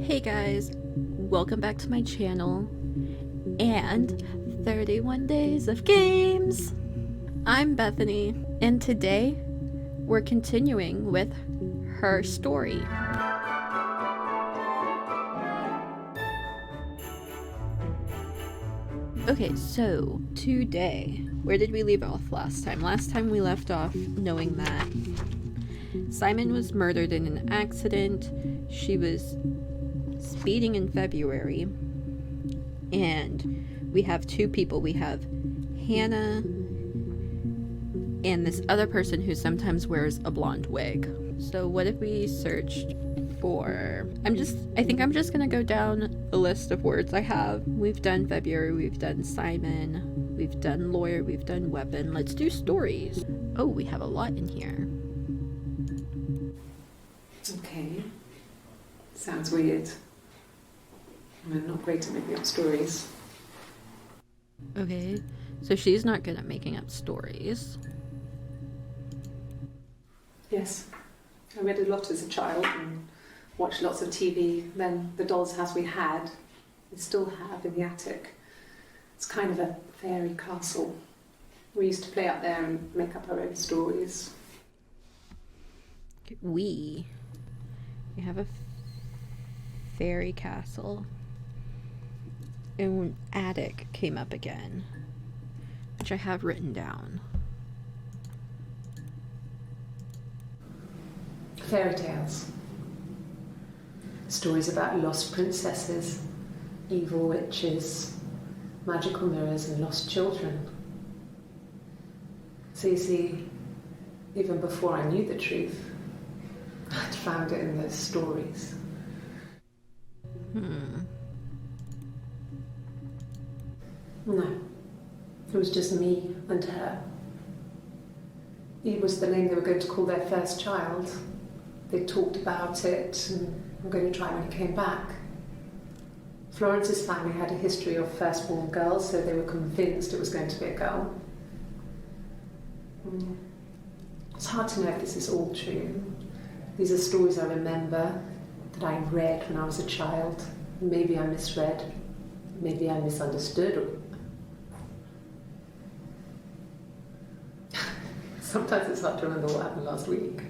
Hey guys, welcome back to my channel and 31 days of games. I'm Bethany, and today we're continuing with her story. Okay, so today, where did we leave off last time? Last time we left off knowing that Simon was murdered in an accident. She was speeding in February, and we have two people. We have Hannah and this other person who sometimes wears a blonde wig. So what if we searched for... I think I'm just gonna go down a list of words I have. We've done February, we've done Simon, we've done lawyer, we've done weapon. Let's do stories. Oh, we have a lot in here. Okay. Sounds weird. I'm not great at making up stories. Okay, so she's not good at making up stories. Yes. I read a lot as a child and watched lots of TV. Then the doll's house we had, we still have in the attic. It's kind of a fairy castle. We used to play up there and make up our own stories. We have a fairy castle. And attic came up again, which I have written down. Fairy tales. Stories about lost princesses, evil witches, magical mirrors and lost children. So you see, even before I knew the truth, I'd found it in those stories. No, it was just me and her. Eve was the name they were going to call their first child. They talked about it and were going to try when he came back. Florence's family had a history of firstborn girls, so they were convinced it was going to be a girl. It's hard to know if this is all true. These are stories I remember, that I read when I was a child. Maybe I misread, maybe I misunderstood. Sometimes it's hard to remember what happened last week.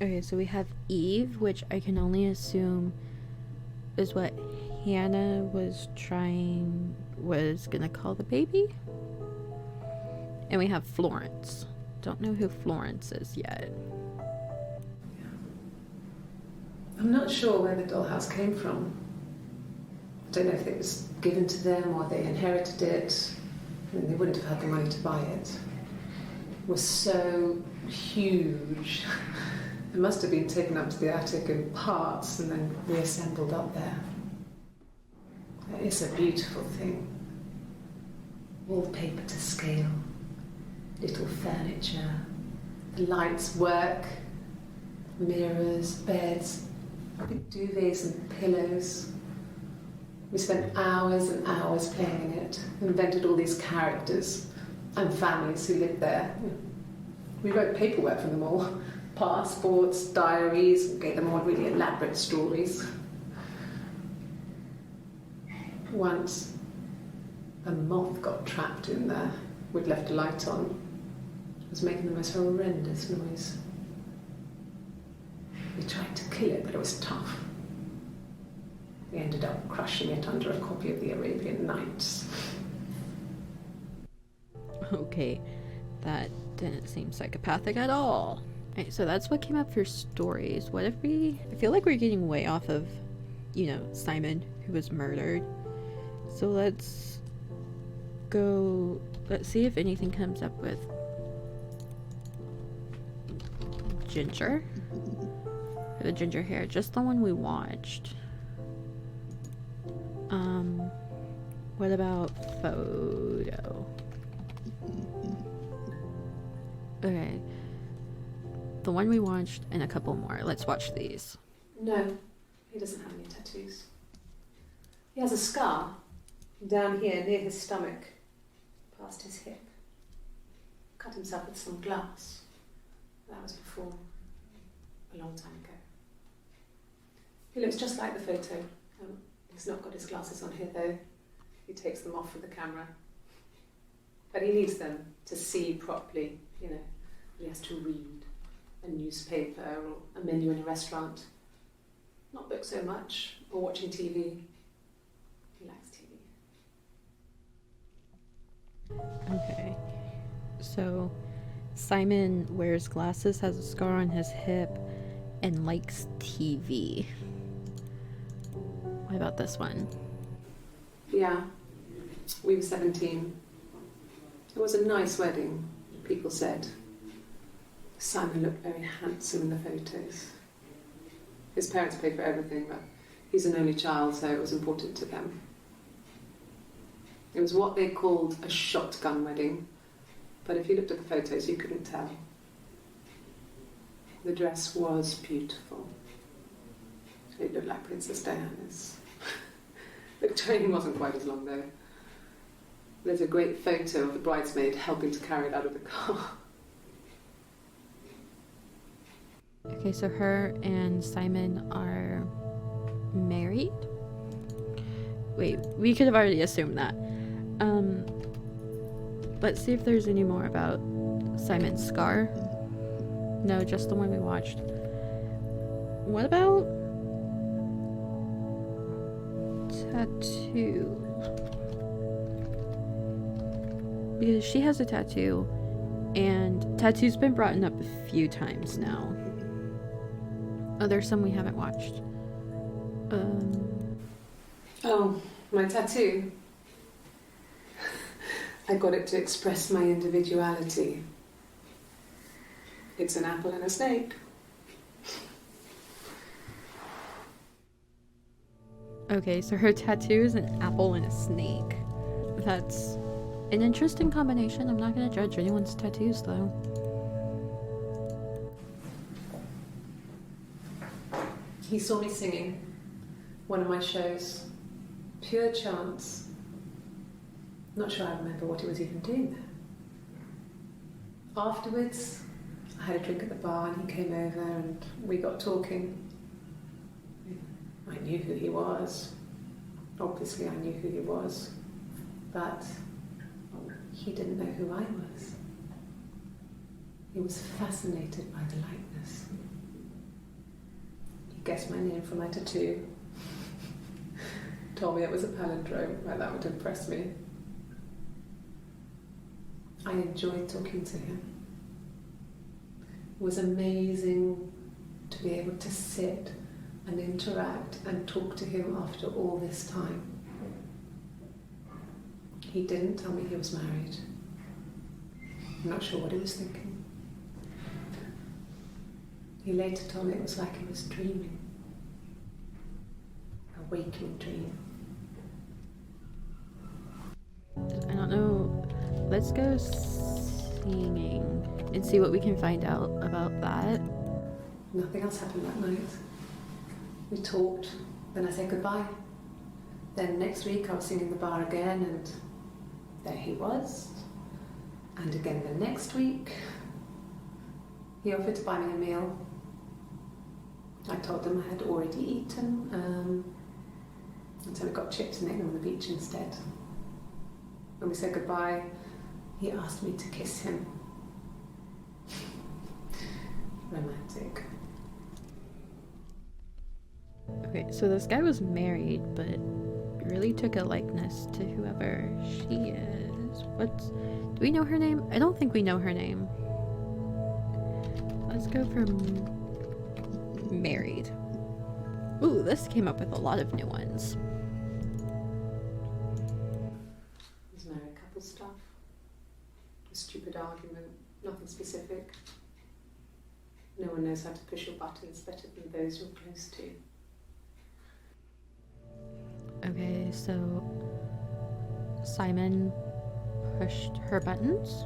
Okay, so we have Eve, which I can only assume is what Hannah was gonna call the baby. And we have Florence. Don't know who Florence is yet. I'm not sure where the dollhouse came from. I don't know if it was given to them or they inherited it. I mean, they wouldn't have had the money to buy it. It was so huge. It must have been taken up to the attic in parts and then reassembled up there. It's a beautiful thing. Wallpaper to scale, little furniture, the lights work, mirrors, beds, big duvets and pillows. We spent hours and hours playing in it, invented all these characters and families who lived there. We wrote paperwork for them all, passports, diaries, and gave them all really elaborate stories. Once, a moth got trapped in there. We'd left a light on. It was making the most horrendous noise. We tried to kill it, but it was tough. We ended up crushing it under a copy of the Arabian Nights. Okay, that didn't seem psychopathic at all. Okay, so that's what came up for stories. What if I feel like we're getting way off of, Simon, who was murdered. So let's see if anything comes up with Ginger. The ginger hair, just the one we watched. What about photo? Okay. The one we watched and a couple more. Let's watch these. No, he doesn't have any tattoos. He has a scar down here near his stomach, past his hip. Cut himself with some glass. That was before, a long time ago. He looks just like the photo. He's not got his glasses on here though. He takes them off with the camera. But he needs them to see properly, you know. He has to read a newspaper or a menu in a restaurant. Not book so much, or watching TV. He likes TV. Okay. So, Simon wears glasses, has a scar on his hip, and likes TV. What about this one? Yeah, we were 17. It was a nice wedding, people said. Simon looked very handsome in the photos. His parents paid for everything, but he's an only child, so it was important to them. It was what they called a shotgun wedding, but if you looked at the photos, you couldn't tell. The dress was beautiful. It looked like Princess Diana's. The train wasn't quite as long though. There's a great photo of the bridesmaid helping to carry it out of the car. Okay, so her and Simon are married? Wait, we could have already assumed that. Let's see if there's any more about Simon's scar. No, just the one we watched. What about tattoo? Because she has a tattoo, and tattoo's been brought up a few times now. Oh, there's some we haven't watched. Oh, my tattoo. I got it to express my individuality. It's an apple and a snake. Okay, so her tattoo is an apple and a snake. That's an interesting combination. I'm not gonna judge anyone's tattoos though. He saw me singing one of my shows. Pure chance. Not sure I remember what he was even doing there. Afterwards, I had a drink at the bar and he came over and we got talking. I knew who he was. Obviously I knew who he was. But he didn't know who I was. He was fascinated by the likeness. He guessed my name from my tattoo. Told me it was a palindrome, well, that would impress me. I enjoyed talking to him. It was amazing to be able to sit and interact and talk to him after all this time. He didn't tell me he was married. I'm not sure what he was thinking. He later told me it was like he was dreaming. A waking dream. I don't know. Let's go singing and see what we can find out about that. Nothing else happened that night. We talked, then I said goodbye. Then next week I was singing in the bar again and there he was. And again the next week. He offered to buy me a meal. I told him I had already eaten, and so we got chips and ate them on the beach instead. When we said goodbye, he asked me to kiss him. Romantic. Okay, so this guy was married, but really took a likeness to whoever she is. Do we know her name? I don't think we know her name. Let's go for married. Ooh, this came up with a lot of new ones. There's married couple stuff. A stupid argument, nothing specific. No one knows how to push your buttons better than those you're close to. Okay, so Simon pushed her buttons.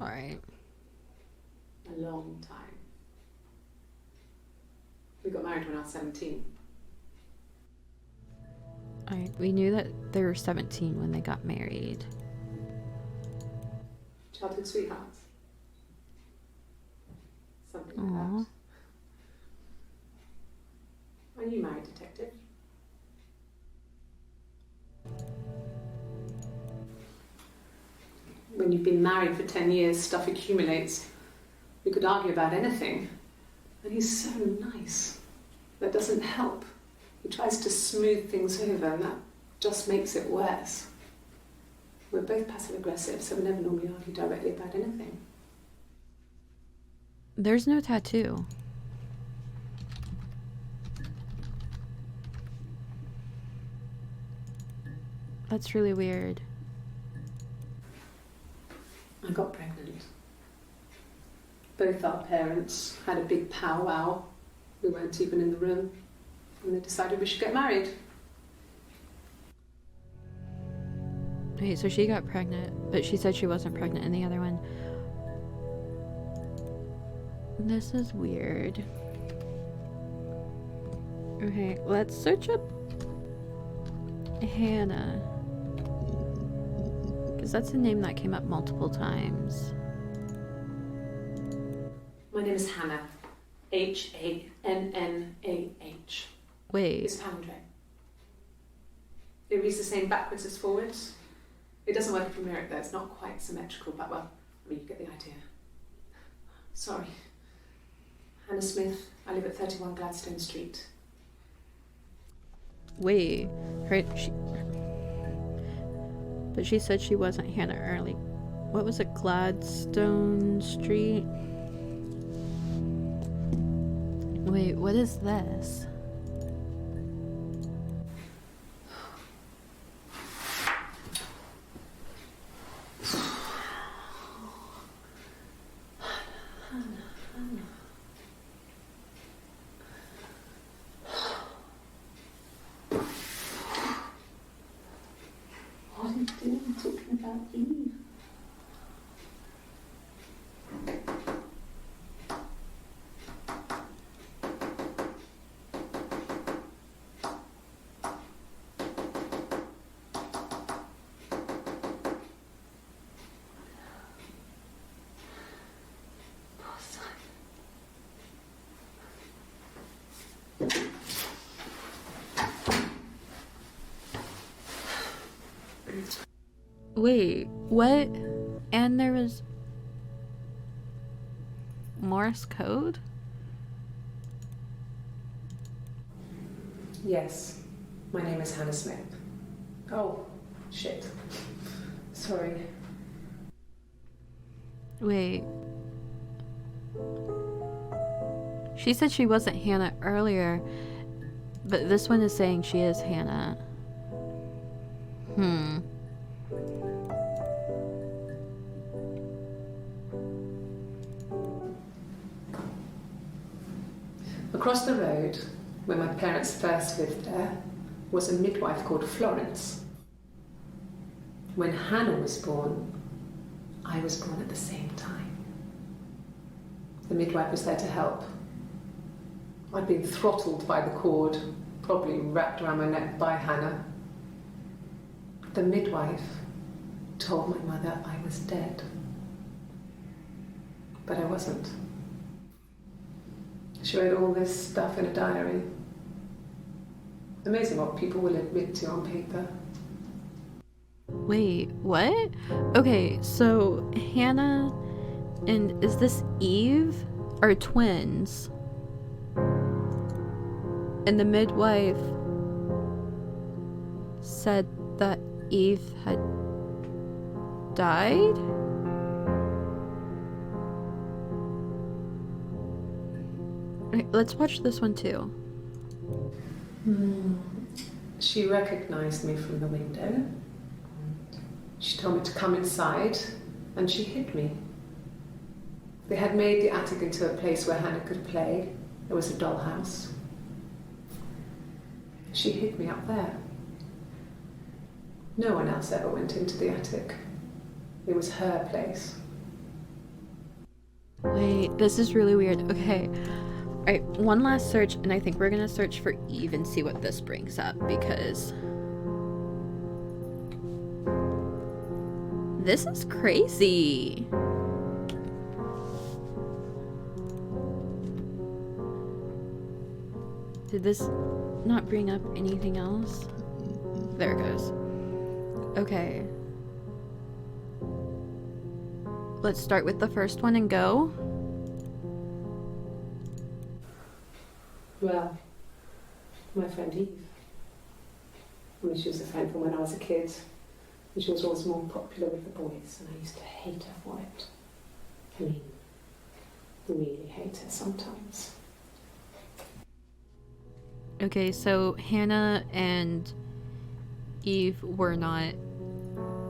Alright. A long time. We got married when I was 17. Alright, we knew that they were 17 when they got married. Childhood sweethearts. Something like Aww. that. When you married, Detective? When you've been married for 10 years, stuff accumulates. We could argue about anything. And he's so nice. That doesn't help. He tries to smooth things over, and that just makes it worse. We're both passive-aggressive, so we never normally argue directly about anything. There's no tattoo. That's really weird. I got pregnant. Both our parents had a big powwow. We weren't even in the room. And they decided we should get married. Wait, so she got pregnant, but she said she wasn't pregnant in the other one. This is weird. Okay, let's search up Hannah. Because that's a name that came up multiple times. My name is Hannah. H-A-N-N-A-H. Wait. It's palindrome. It reads the same backwards as forwards. It doesn't work if you mirror it though. It's not quite symmetrical, but well, I mean, you get the idea. Sorry. Hannah Smith. I live at 31 Gladstone Street. Wait. But she said she wasn't Hannah early. What was it? Gladstone Street? Wait, what is this? What are you doing talking about Eve? Wait, what? And there was Morse code? Yes, my name is Hannah Smith. Oh, shit. Sorry. Wait. She said she wasn't Hannah earlier, but this one is saying she is Hannah. Across the road, where my parents first lived there, was a midwife called Florence. When Hannah was born, I was born at the same time. The midwife was there to help. I'd been throttled by the cord, probably wrapped around my neck by Hannah. The midwife told my mother I was dead. But I wasn't. She wrote all this stuff in a diary. Amazing what people will admit to on paper. Wait, what? Okay, so Hannah and is this Eve are twins? And the midwife said that Eve had died? Okay, let's watch this one too. She recognized me from the window. She told me to come inside, and she hid me. They had made the attic into a place where Hannah could play. There was a dollhouse. She hid me up there. No one else ever went into the attic. It was her place. Wait, this is really weird. Okay. Alright, one last search, and I think we're gonna search for Eve and see what this brings up, because this is crazy. Did this... not bring up anything else? There it goes. Okay. Let's start with the first one and go. Well, my friend Eve. I mean, she was a friend from when I was a kid. And she was always more popular with the boys, and I used to hate her for it. I mean, really hate her sometimes. Okay, so Hannah and Eve were not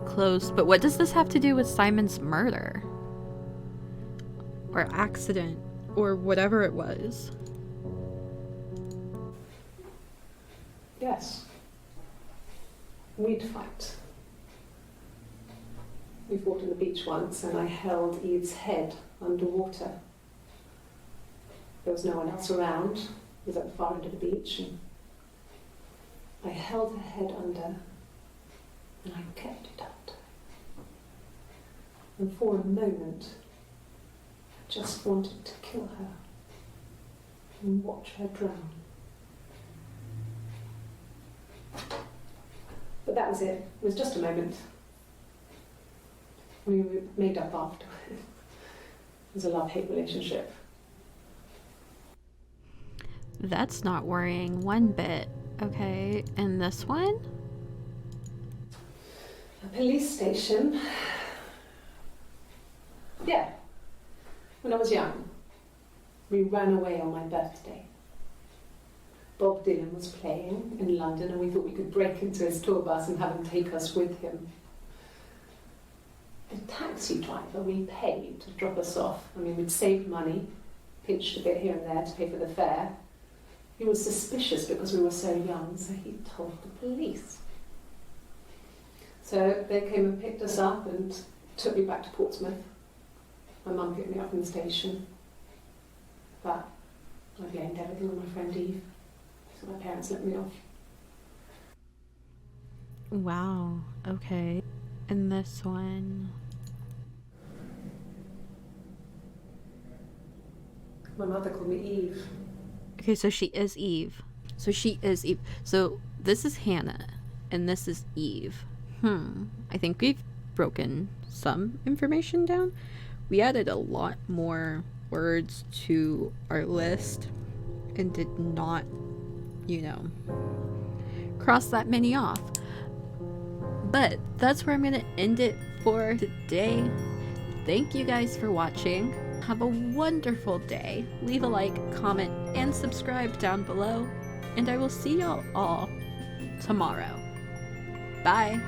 close, but what does this have to do with Simon's murder? Or accident, or whatever it was? Yes. We'd fight. We fought on the beach once, and I held Eve's head underwater. There was no one else around. It was at the far end of the beach, and I held her head under, and I kept it out. And for a moment, I just wanted to kill her and watch her drown. But that was it. It was just a moment. We were made up after. It was a love-hate relationship. That's not worrying one bit. Okay, and this one? A police station. Yeah. When I was young, we ran away on my birthday. Bob Dylan was playing in London, and we thought we could break into his tour bus and have him take us with him. The taxi driver we paid to drop us off, I mean, we'd saved money, pinched a bit here and there to pay for the fare. He was suspicious because we were so young, so he told the police. So they came and picked us up and took me back to Portsmouth. My mum picked me up from the station. But I blamed everything on my friend Eve, so my parents let me off. Wow, okay. And this one? My mother called me Eve. Okay, so she is Eve. So this is Hannah, and this is Eve. I think we've broken some information down. We added a lot more words to our list and did not, cross that many off. But that's where I'm going to end it for today. Thank you guys for watching. Have a wonderful day. Leave a like, comment, and subscribe down below. And I will see y'all all tomorrow. Bye.